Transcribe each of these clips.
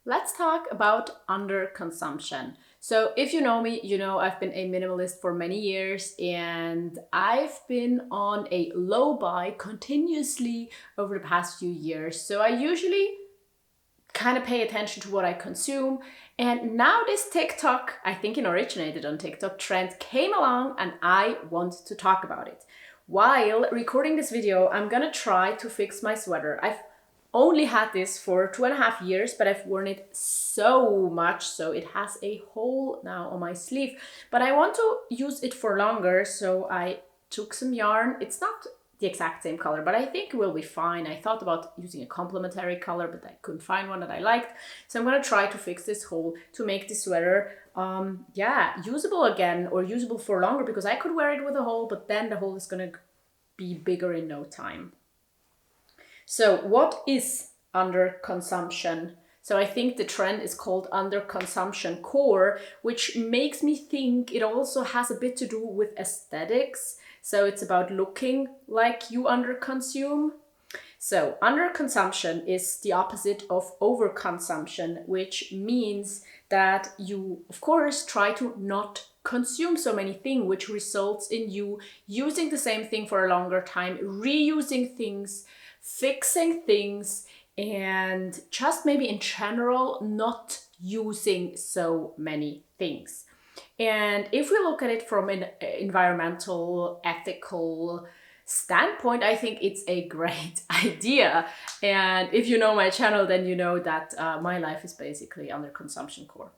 Let's talk about underconsumption. So, if you know me, you know I've been a minimalist for many years and I've been on a low buy continuously over the past few years. So, I usually kind of pay attention to what I consume. And now this TikTok, I think it originated on TikTok, trend came along and I want to talk about it. While recording this video, I'm gonna try to fix my sweater. I've only had this for 2.5 years, but I've worn it so much, so it has a hole now on my sleeve. But I want to use it for longer, so I took some yarn. It's not the exact same color, but I think it will be fine. I thought about using a complementary color, but I couldn't find one that I liked. So I'm gonna try to fix this hole to make this sweater, usable again or usable for longer, because I could wear it with a hole, but then the hole is gonna be bigger in no time. So what is underconsumption? So I think the trend is called Underconsumption Core, which makes me think it also has a bit to do with aesthetics. So it's about looking like you underconsume. So underconsumption is the opposite of overconsumption, which means that you, of course, try to not consume so many things, which results in you using the same thing for a longer time, reusing things, fixing things, and just maybe in general not using so many things. And if we look at it from an environmental, ethical standpoint, I think it's a great idea. And if you know my channel, then you know that my life is basically under consumption core.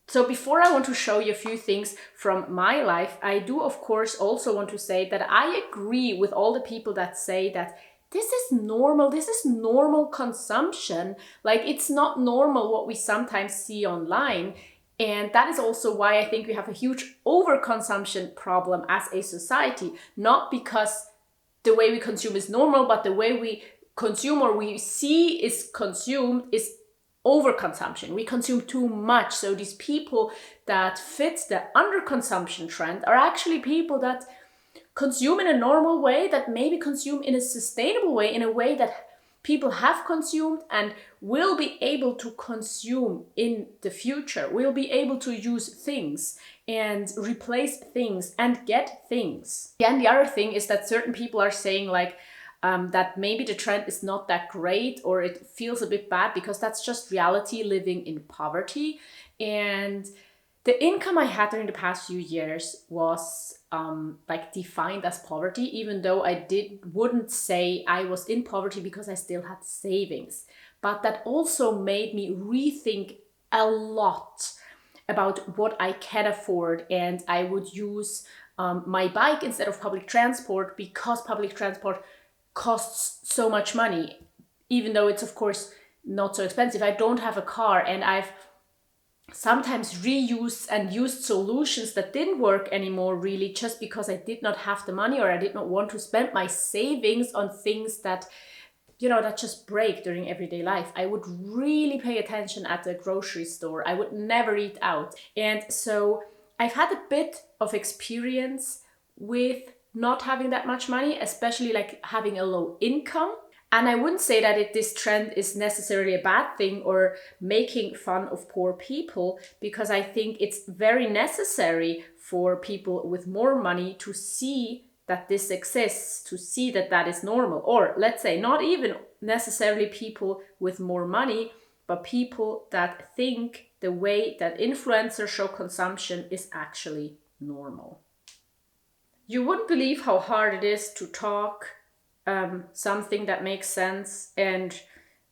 So before I want to show you a few things from my life, I do of course also want to say that I agree with all the people that say that this is normal consumption. Like, it's not normal what we sometimes see online. And that is also why I think we have a huge overconsumption problem as a society, not because the way we consume is normal, but the way we consume or we see is consumed is overconsumption. We consume too much. So these people that fit the underconsumption trend are actually people that consume in a normal way, that maybe consume in a sustainable way, in a way that people have consumed and will be able to consume in the future, will be able to use things and replace things and get things. And the other thing is that certain people are saying like, that maybe the trend is not that great or it feels a bit bad because that's just reality living in poverty. And the income I had during the past few years was like defined as poverty, even though I wouldn't say I was in poverty because I still had savings. But that also made me rethink a lot about what I can afford, and I would use my bike instead of public transport because public transport costs so much money, even though it's of course not so expensive. I don't have a car, and I've sometimes reused and used solutions that didn't work anymore really just because I did not have the money or I did not want to spend my savings on things that, you know, that just break during everyday life. I would really pay attention at the grocery store. I would never eat out. And so I've had a bit of experience with not having that much money, especially like having a low income. And I wouldn't say that this trend is necessarily a bad thing or making fun of poor people, because I think it's very necessary for people with more money to see that this exists, to see that that is normal. Or let's say not even necessarily people with more money, but people that think the way that influencers show consumption is actually normal. You wouldn't believe how hard it is to talk something that makes sense and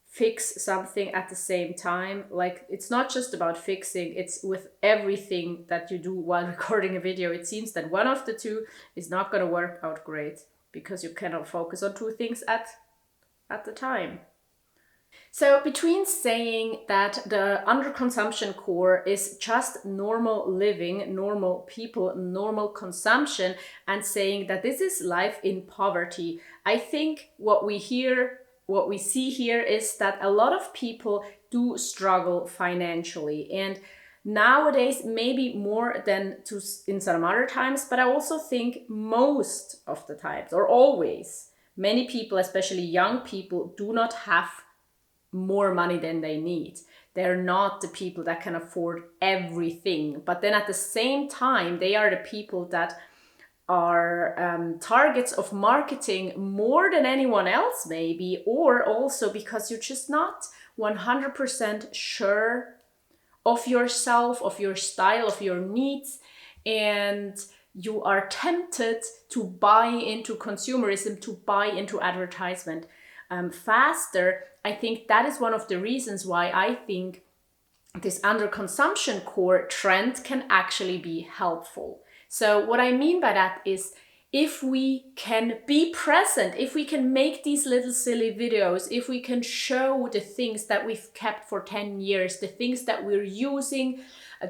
fix something at the same time. Like, it's not just about fixing, it's with everything that you do while recording a video. It seems that one of the two is not going to work out great because you cannot focus on two things at the time. So between saying that the underconsumption core is just normal living, normal people, normal consumption, and saying that this is life in poverty, I think what we see here is that a lot of people do struggle financially. And nowadays, maybe more than in some other times, but I also think most of the times, or always, many people, especially young people, do not have more money than they need. They're not the people that can afford everything. But then at the same time, they are the people that are targets of marketing more than anyone else maybe, or also because you're just not 100% sure of yourself, of your style, of your needs, and you are tempted to buy into consumerism, to buy into advertisement faster. I think that is one of the reasons why I think this underconsumption core trend can actually be helpful. So what I mean by that is, if we can be present, if we can make these little silly videos, if we can show the things that we've kept for 10 years, the things that we're using,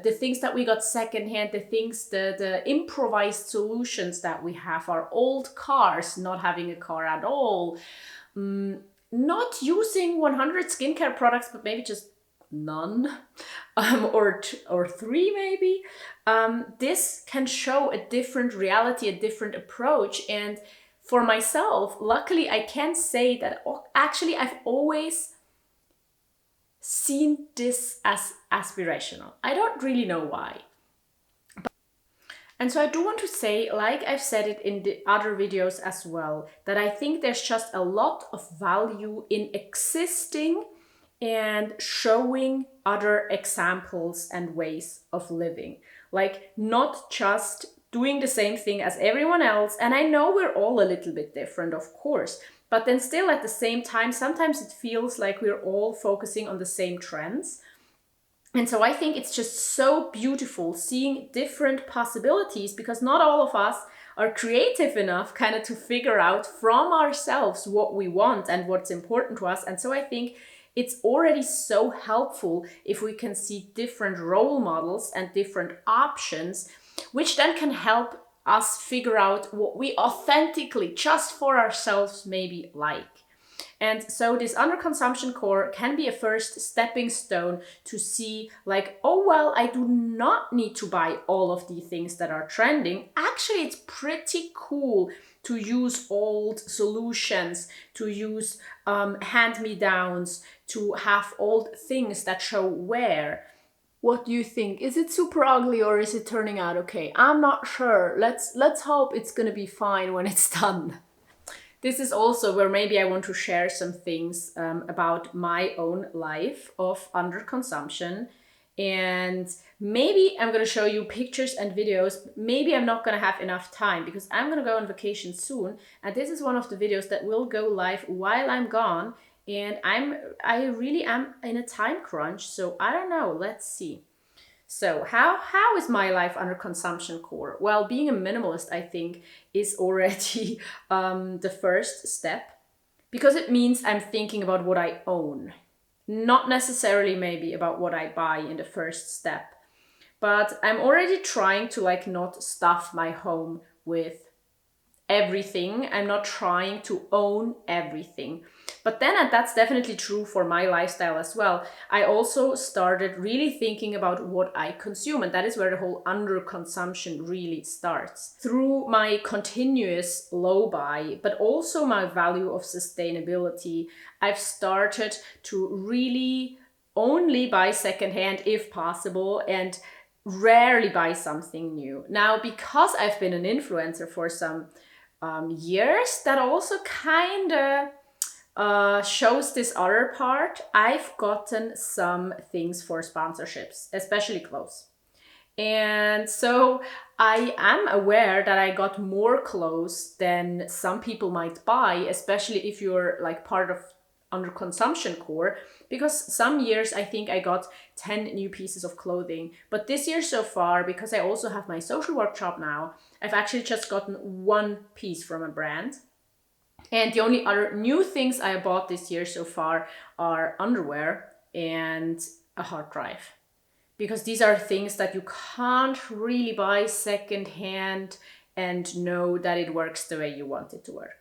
the things that we got secondhand, the improvised solutions that we have, our old cars, not having a car at all, not using 100 skincare products, but maybe just none, or three maybe. This can show a different reality, a different approach. And for myself, luckily, I can say that actually I've always seen this as aspirational. I don't really know why. And so I do want to say, like I've said it in the other videos as well, that I think there's just a lot of value in existing and showing other examples and ways of living. Like, not just doing the same thing as everyone else. And I know we're all a little bit different, of course, but then still at the same time, sometimes it feels like we're all focusing on the same trends. And so I think it's just so beautiful seeing different possibilities, because not all of us are creative enough kind of to figure out from ourselves what we want and what's important to us. And so I think it's already so helpful if we can see different role models and different options, which then can help us figure out what we authentically, just for ourselves, maybe like. And so this underconsumption core can be a first stepping stone to see, like, oh, well, I do not need to buy all of the things that are trending. Actually, it's pretty cool to use old solutions, to use hand-me-downs, to have old things that show wear. What do you think? Is it super ugly or is it turning out okay? I'm not sure. Let's hope it's gonna be fine when it's done. This is also where maybe I want to share some things about my own life of underconsumption. And maybe I'm going to show you pictures and videos. Maybe I'm not going to have enough time because I'm going to go on vacation soon. And this is one of the videos that will go live while I'm gone. And I really am in a time crunch. So I don't know. Let's see. So how is my life under consumption core? Well, being a minimalist, I think, is already the first step, because it means I'm thinking about what I own, not necessarily maybe about what I buy in the first step. But I'm already trying to like not stuff my home with everything. I'm not trying to own everything. But then, and that's definitely true for my lifestyle as well, I also started really thinking about what I consume. And that is where the whole underconsumption really starts. Through my continuous low buy, but also my value of sustainability, I've started to really only buy secondhand if possible, and rarely buy something new. Now, because I've been an influencer for some years, that also kind of shows this other part. I've gotten some things for sponsorships, especially clothes. And so I am aware that I got more clothes than some people might buy, especially if you're like part of under consumption core, because some years I think I got 10 new pieces of clothing. But this year so far, because I also have my social workshop now, I've actually just gotten one piece from a brand. And the only other new things I bought this year so far are underwear and a hard drive. Because these are things that you can't really buy secondhand and know that it works the way you want it to work.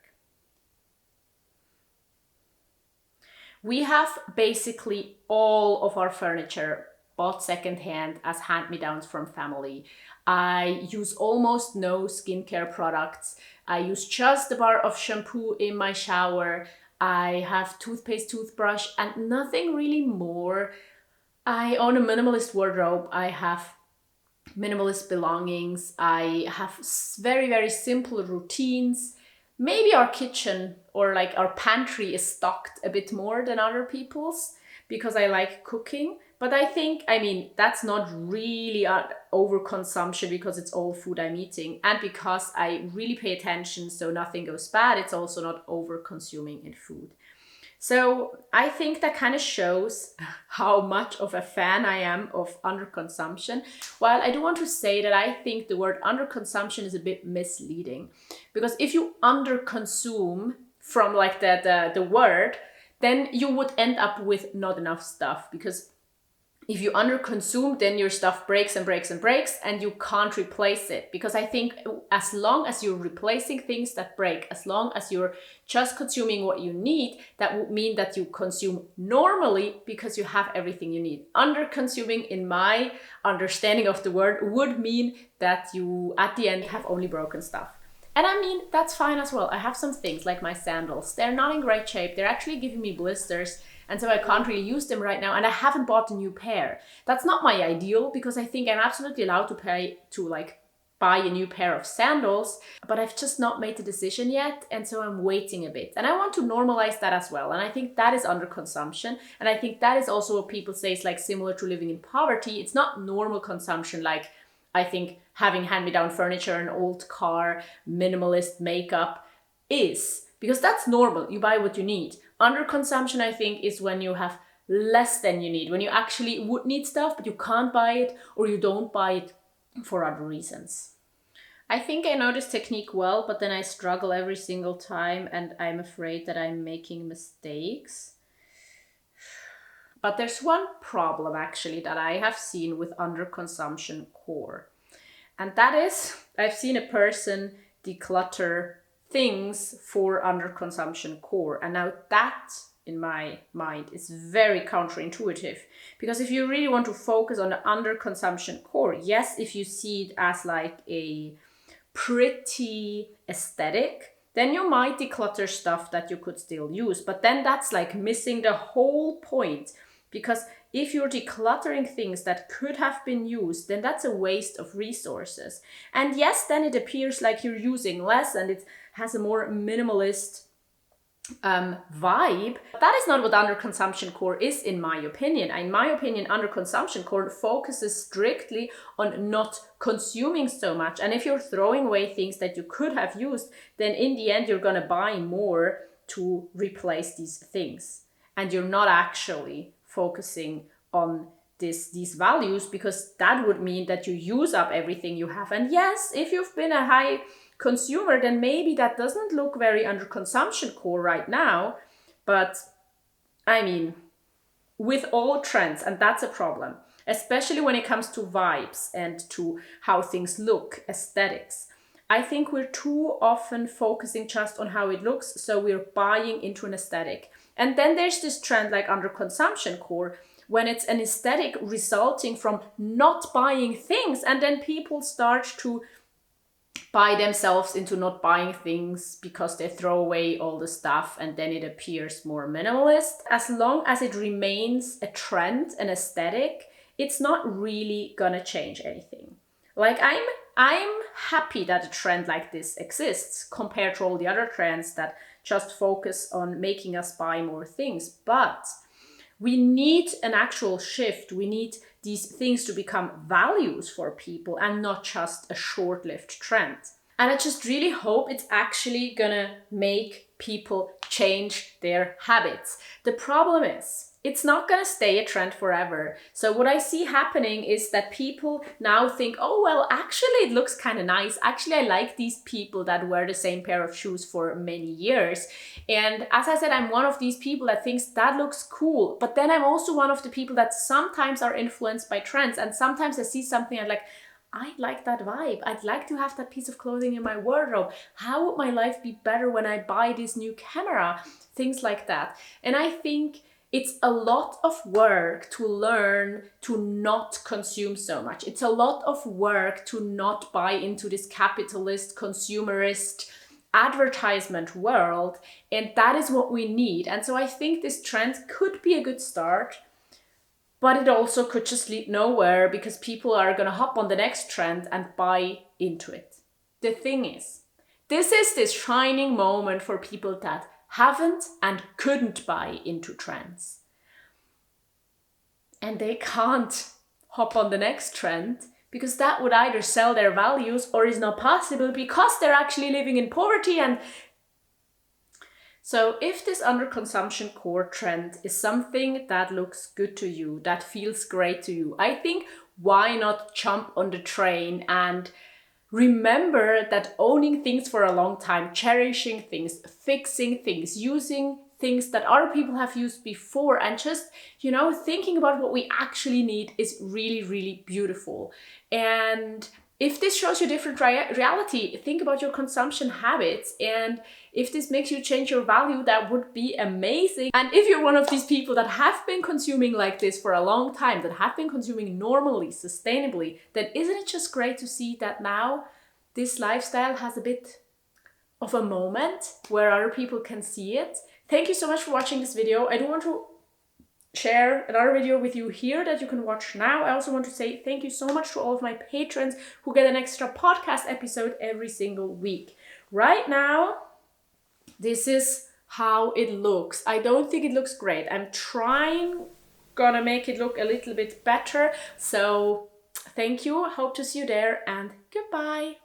We have basically all of our furniture bought secondhand as hand-me-downs from family. I use almost no skincare products. I use just a bar of shampoo in my shower. I have toothpaste, toothbrush, and nothing really more. I own a minimalist wardrobe. I have minimalist belongings. I have very, very simple routines. Maybe our kitchen or like our pantry is stocked a bit more than other people's because I like cooking. But I think, I mean, that's not really overconsumption because it's all food I'm eating. And because I really pay attention so nothing goes bad, it's also not over-consuming in food. So I think that kind of shows how much of a fan I am of underconsumption. While I do want to say that I think the word underconsumption is a bit misleading. Because if you underconsume from like the word, then you would end up with not enough stuff. Because if you underconsume, then your stuff breaks and breaks and breaks and you can't replace it. Because I think as long as you're replacing things that break, as long as you're just consuming what you need, that would mean that you consume normally because you have everything you need. Underconsuming, in my understanding of the word, would mean that you at the end have only broken stuff. And I mean, that's fine as well. I have some things like my sandals. They're not in great shape. They're actually giving me blisters. And so I can't really use them right now. And I haven't bought a new pair. That's not my ideal because I think I'm absolutely allowed to pay to buy a new pair of sandals. But I've just not made the decision yet. And so I'm waiting a bit. And I want to normalize that as well. And I think that is underconsumption. And I think that is also what people say is like similar to living in poverty. It's not normal consumption like I think having hand-me-down furniture, an old car, minimalist makeup is. Because that's normal. You buy what you need. Underconsumption, I think, is when you have less than you need. When you actually would need stuff, but you can't buy it or you don't buy it for other reasons. I think I know this technique well, but then I struggle every single time and I'm afraid that I'm making mistakes. But there's one problem actually that I have seen with Underconsumption Core. And that is, I've seen a person declutter things for Underconsumption Core. And now that, in my mind, is very counterintuitive. Because if you really want to focus on the Underconsumption Core, yes, if you see it as like a pretty aesthetic, then you might declutter stuff that you could still use. But then that's like missing the whole point. Because if you're decluttering things that could have been used, then that's a waste of resources. And yes, then it appears like you're using less and it has a more minimalist vibe. That is not what Underconsumption Core is, in my opinion. In my opinion, Underconsumption Core focuses strictly on not consuming so much. And if you're throwing away things that you could have used, then in the end, you're going to buy more to replace these things. And you're not actually focusing on these values, because that would mean that you use up everything you have. And yes, if you've been a high consumer, then maybe that doesn't look very Underconsumption Core right now. But I mean, with all trends, and that's a problem, especially when it comes to vibes and to how things look, aesthetics. I think we're too often focusing just on how it looks, so we're buying into an aesthetic. And then there's this trend like Underconsumption Core, when it's an aesthetic resulting from not buying things, and then people start to buy themselves into not buying things because they throw away all the stuff, and then it appears more minimalist. As long as it remains a trend, an aesthetic, it's not really gonna change anything. Like I'm happy that a trend like this exists compared to all the other trends that just focus on making us buy more things. But we need an actual shift. We need these things to become values for people and not just a short-lived trend. And I just really hope it's actually gonna make people change their habits. The problem is, it's not gonna stay a trend forever. So what I see happening is that people now think, oh, well, actually it looks kind of nice. Actually, I like these people that wear the same pair of shoes for many years. And as I said, I'm one of these people that thinks that looks cool. But then I'm also one of the people that sometimes are influenced by trends. And sometimes I see something and like, I like that vibe. I'd like to have that piece of clothing in my wardrobe. How would my life be better when I buy this new camera? Things like that. And I think It's a lot of work to learn to not consume so much. It's a lot of work to not buy into this capitalist, consumerist, advertisement world, and that is what we need. And so I think this trend could be a good start, but it also could just lead nowhere because people are going to hop on the next trend and buy into it. The thing is, this is this shining moment for people that haven't and couldn't buy into trends. And they can't hop on the next trend because that would either sell their values or is not possible because they're actually living in poverty. And so if this underconsumption core trend is something that looks good to you, that feels great to you, I think why not jump on the train and remember that owning things for a long time, cherishing things, fixing things, using things that other people have used before, and just, thinking about what we actually need is really, really beautiful. And if this shows you a different reality, think about your consumption habits. And if this makes you change your value, that would be amazing. And if you're one of these people that have been consuming like this for a long time, that have been consuming normally, sustainably, then isn't it just great to see that now this lifestyle has a bit of a moment where other people can see it? Thank you so much for watching this video. I do want to share another video with you here that you can watch now. I also want to say thank you so much to all of my patrons who get an extra podcast episode every single week. Right now, this is how it looks. I don't think it looks great. I'm gonna make it look a little bit better. So thank you. Hope to see you there, and goodbye.